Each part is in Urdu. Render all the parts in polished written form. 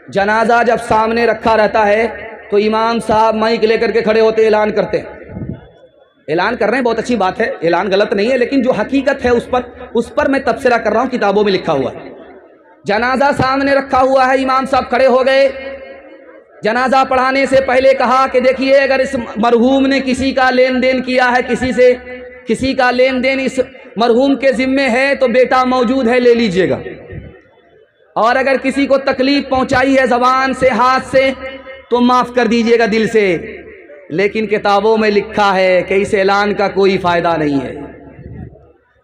جنازہ جب سامنے رکھا رہتا ہے تو امام صاحب مائک لے کر کے کھڑے ہوتے اعلان کرتے ہیں. اعلان کر رہے ہیں، بہت اچھی بات ہے، اعلان غلط نہیں ہے، لیکن جو حقیقت ہے اس پر میں تبصرہ کر رہا ہوں، کتابوں میں لکھا ہوا ہے. جنازہ سامنے رکھا ہوا ہے، امام صاحب کھڑے ہو گئے. جنازہ پڑھانے سے پہلے کہا کہ دیکھیے اگر اس مرحوم نے کسی کا لین دین کیا ہے، کسی کا لین دین اس مرحوم کے ذمے ہے تو بیٹا موجود ہے، لے لیجئے گا. اور اگر کسی کو تکلیف پہنچائی ہے زبان سے، ہاتھ سے، تو معاف کر دیجئے گا دل سے. لیکن کتابوں میں لکھا ہے کہ اس اعلان کا کوئی فائدہ نہیں ہے.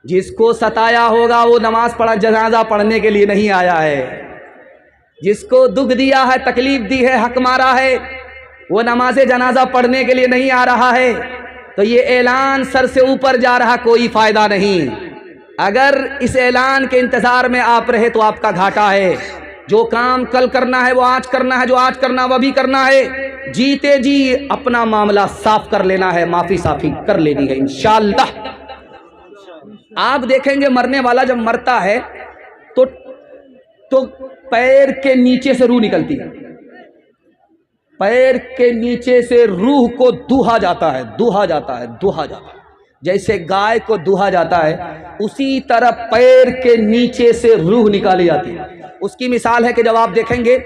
جس کو ستایا ہوگا وہ نماز پڑھا، جنازہ پڑھنے کے لیے نہیں آیا ہے. جس کو دکھ دیا ہے، تکلیف دی ہے، حق مارا ہے، وہ نماز جنازہ پڑھنے کے لیے نہیں آ رہا ہے. تو یہ اعلان سر سے اوپر جا رہا، کوئی فائدہ نہیں. اگر اس اعلان کے انتظار میں آپ رہے تو آپ کا گھاٹا ہے. جو کام کل کرنا ہے وہ آج کرنا ہے، جو آج کرنا وہ بھی کرنا ہے. جیتے جی اپنا معاملہ صاف کر لینا ہے، معافی صافی کر لینی ہے انشاءاللہ. آپ دیکھیں گے مرنے والا جب مرتا ہے تو پیر کے نیچے سے روح نکلتی ہے. پیر کے نیچے سے روح کو دوہا جاتا ہے. جیسے گائے کو دوہا جاتا ہے اسی طرح پیر کے نیچے سے روح نکالی جاتی ہے. اس کی مثال ہے کہ جب آپ دیکھیں گے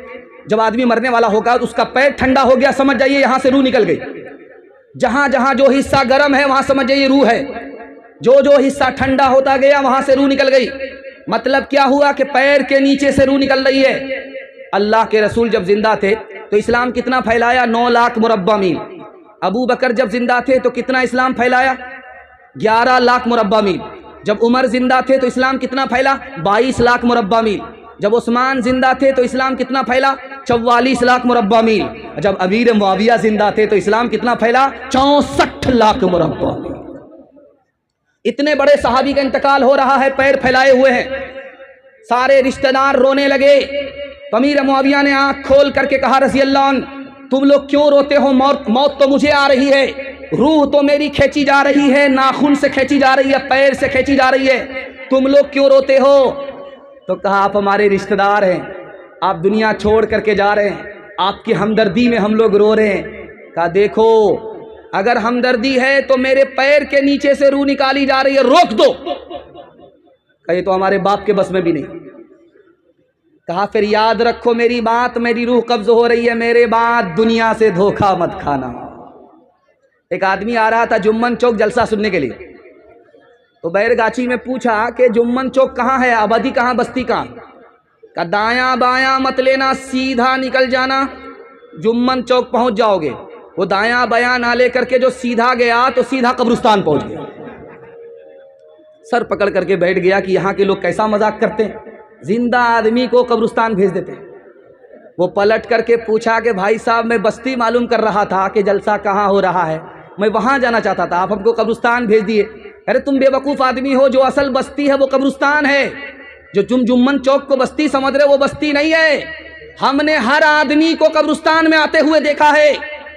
جب آدمی مرنے والا ہوگا اس کا پیر ٹھنڈا ہو گیا، سمجھ جائیے یہاں سے روح نکل گئی. جہاں جہاں جو حصہ گرم ہے وہاں سمجھ جائیے روح ہے، جو حصہ ٹھنڈا ہوتا گیا وہاں سے روح نکل گئی. مطلب کیا ہوا کہ پیر کے نیچے سے روح نکل رہی ہے. اللہ کے رسول جب زندہ تھے تو اسلام کتنا پھیلایا؟ 9 لاکھ مربع میل. ابو بکر جب زندہ تھے تو کتنا اسلام پھیلایا؟ 11 لاکھ مربع میل. جب عمر زندہ تھے تو اسلام کتنا پھیلا؟ 22 لاکھ مربع میل. جب عثمان زندہ تھے تو اسلام کتنا پھیلا؟ 44 لاکھ مربع میل. جب امیر معاویہ زندہ تھے تو اسلام کتنا پھیلا؟ 64 لاکھ مربع میل. اتنے بڑے صحابی کا انتقال ہو رہا ہے، پیر پھیلائے ہوئے ہیں. سارے رشتہ دار رونے لگے. امیر معاویہ نے آنکھ کھول کر کے کہا رضی اللہ عنہ تم لوگ کیوں روتے ہو؟ موت تو مجھے آ رہی ہے، روح تو میری کھینچی جا رہی ہے، ناخن سے کھینچی جا رہی ہے، پیر سے کھینچی جا رہی ہے، تم لوگ کیوں روتے ہو؟ تو کہا آپ ہمارے رشتہ دار ہیں، آپ دنیا چھوڑ کر کے جا رہے ہیں، آپ کی ہمدردی میں ہم لوگ رو رہے ہیں. کہا دیکھو اگر ہمدردی ہے تو میرے پیر کے نیچے سے روح نکالی جا رہی ہے، روک دو. کہا یہ تو ہمارے باپ کے بس میں بھی نہیں. کہا پھر یاد رکھو میری بات، میری روح قبض ہو رہی ہے، میرے بعد دنیا سے دھوکہ مت کھانا. ایک آدمی آ رہا تھا جمن چوک جلسہ سننے کے لیے، تو بیرگاچی میں پوچھا کہ جمن چوک کہاں ہے، آبادی کہاں، بستی کہاں؟ کہ دایاں بایاں مت لینا، سیدھا نکل جانا، جمن چوک پہنچ جاؤ گے. وہ دایاں بایاں نہ لے کر کے جو سیدھا گیا تو سیدھا قبرستان پہنچ گیا. سر پکڑ کر کے بیٹھ گیا کہ یہاں کے لوگ کیسا مذاق کرتے ہیں، زندہ آدمی کو قبرستان بھیج دیتے ہیں. وہ پلٹ کر کے پوچھا کہ بھائی صاحب میں بستی معلوم کر رہا تھا کہ جلسہ کہاں ہو رہا ہے، میں وہاں جانا چاہتا تھا، آپ ہم کو قبرستان بھیج دیے. ارے تم بے وقوف آدمی ہو، جو اصل بستی ہے وہ قبرستان ہے. جو تم جمن چوک کو بستی سمجھ رہے وہ بستی نہیں ہے. ہم نے ہر آدمی کو قبرستان میں آتے ہوئے دیکھا ہے،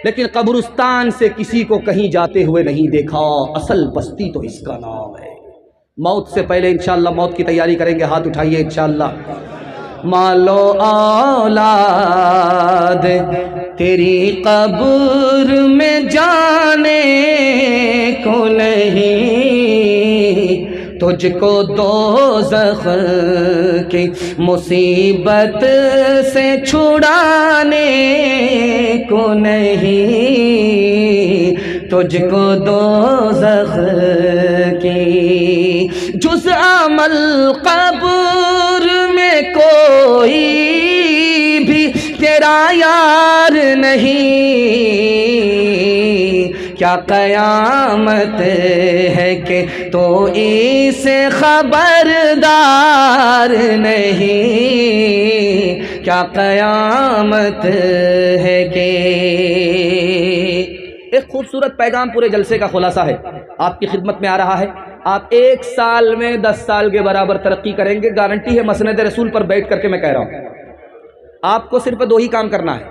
لیکن قبرستان سے کسی کو کہیں جاتے ہوئے نہیں دیکھا. اصل بستی تو اس کا نام ہے. موت سے پہلے انشاءاللہ موت کی تیاری کریں گے، ہاتھ اٹھائیے انشاءاللہ. مالو اولاد تیری قبر میں جانے کو نہیں، تجھ کو دوزخ کی مصیبت سے چھڑانے کو نہیں، تجھ کو دوزخ کی جز عمل قبر میں کوئی بھی تیرا یار نہیں. کیا قیامت ہے کہ تو اسے خبردار نہیں، کیا قیامت ہے کہ. ایک خوبصورت پیغام پورے جلسے کا خلاصہ ہے، آپ کی خدمت میں آ رہا ہے. آپ 1 سال میں 10 سال کے برابر ترقی کریں گے، گارنٹی ہے. مسند رسول پر بیٹھ کر کے میں کہہ رہا ہوں. آپ کو صرف 2 ہی کام کرنا ہے،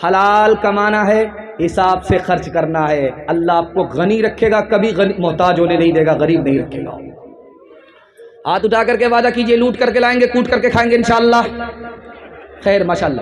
حلال کمانا ہے، حساب سے خرچ کرنا ہے. اللہ آپ کو غنی رکھے گا، کبھی محتاج ہونے نہیں دے گا، غریب نہیں رکھے گا. ہاتھ اٹھا کر کے وعدہ کیجئے، لوٹ کر کے لائیں گے، کوٹ کر کے کھائیں گے انشاءاللہ. خیر ماشاءاللہ.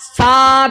7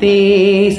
30।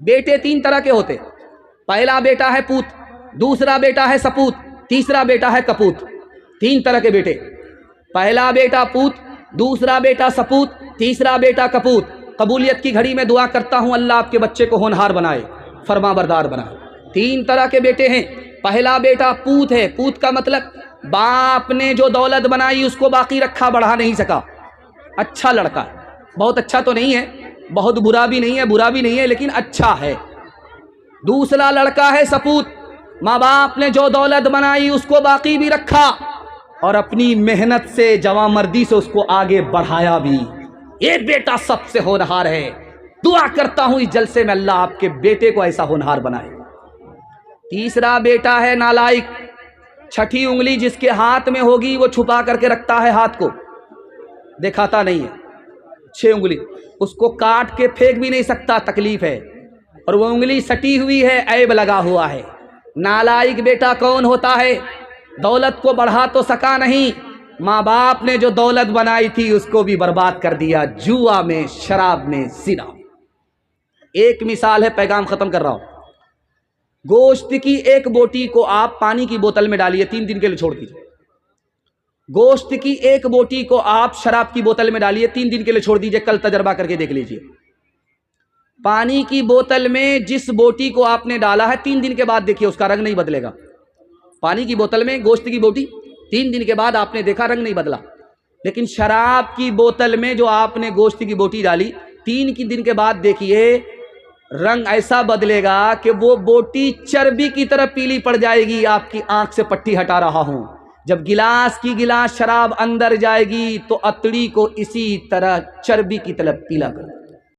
بیٹے تین طرح کے ہوتے، پہلا بیٹا ہے پوت، دوسرا بیٹا ہے سپوت، تیسرا بیٹا ہے کپوت۔ تین طرح کے بیٹے، پہلا بیٹا پوت، دوسرا بیٹا سپوت، تیسرا بیٹا کپوت۔ قبولیت کی گھڑی میں دعا کرتا ہوں اللہ آپ کے بچے کو ہونہار بنائے، فرما بردار بنائے۔ تین طرح کے بیٹے ہیں، پہلا بیٹا پوت ہے، پوت کا مطلب باپ نے جو دولت بنائی اس کو باقی رکھا، بڑھا نہیں سکا، اچھا لڑکا ہے، بہت اچھا تو نہیں ہے، بہت برا بھی نہیں ہے، برا بھی نہیں ہے، لیکن اچھا ہے۔ دوسرا لڑکا ہے سپوت، ماں باپ نے جو دولت بنائی اس کو باقی بھی رکھا اور اپنی محنت سے جواں مردی سے اس کو آگے بڑھایا بھی۔ یہ بیٹا سب سے ہونہار ہے، دعا کرتا ہوں اس جلسے میں اللہ آپ کے بیٹے کو ایسا ہونہار بنائے۔ تیسرا بیٹا ہے نالائق، چھٹی انگلی جس کے ہاتھ میں ہوگی وہ چھپا کر کے رکھتا ہے، ہاتھ کو دکھاتا نہیں ہے، 6 انگلی اس کو کاٹ کے پھینک بھی نہیں سکتا، تکلیف ہے، اور وہ انگلی سٹی ہوئی ہے، عیب لگا ہوا ہے۔ نالائق بیٹا کون ہوتا ہے؟ دولت کو بڑھا تو سکا نہیں، ماں باپ نے جو دولت بنائی تھی اس کو بھی برباد کر دیا، جوا میں، شراب میں، زنا میں۔ ایک مثال ہے، پیغام ختم کر رہا ہوں۔ گوشت کی ایک بوٹی کو آپ پانی کی بوتل میں ڈالیے، 3 دن کے لیے چھوڑ دیجیے۔ گوشت کی ایک بوٹی کو آپ شراب کی بوتل میں ڈالیے، 3 دن کے لیے چھوڑ دیجیے، کل تجربہ کر کے دیکھ لیجیے۔ پانی کی بوتل میں جس بوٹی کو آپ نے ڈالا ہے 3 دن کے بعد دیکھیے اس کا رنگ نہیں بدلے گا۔ پانی کی بوتل میں گوشت کی بوٹی 3 دن کے بعد آپ نے دیکھا رنگ نہیں بدلا، لیکن شراب کی بوتل میں جو آپ نے گوشت کی بوٹی ڈالی 3 دن کے بعد دیکھیے رنگ ایسا بدلے گا کہ وہ بوٹی چربی کی طرح پیلی پڑ جائے گی۔ آپ کی آنکھ سے پٹی ہٹا رہا ہوں، جب گلاس کی گلاس شراب اندر جائے گی تو اتڑی کو اسی طرح چربی کی طرح پیلا کر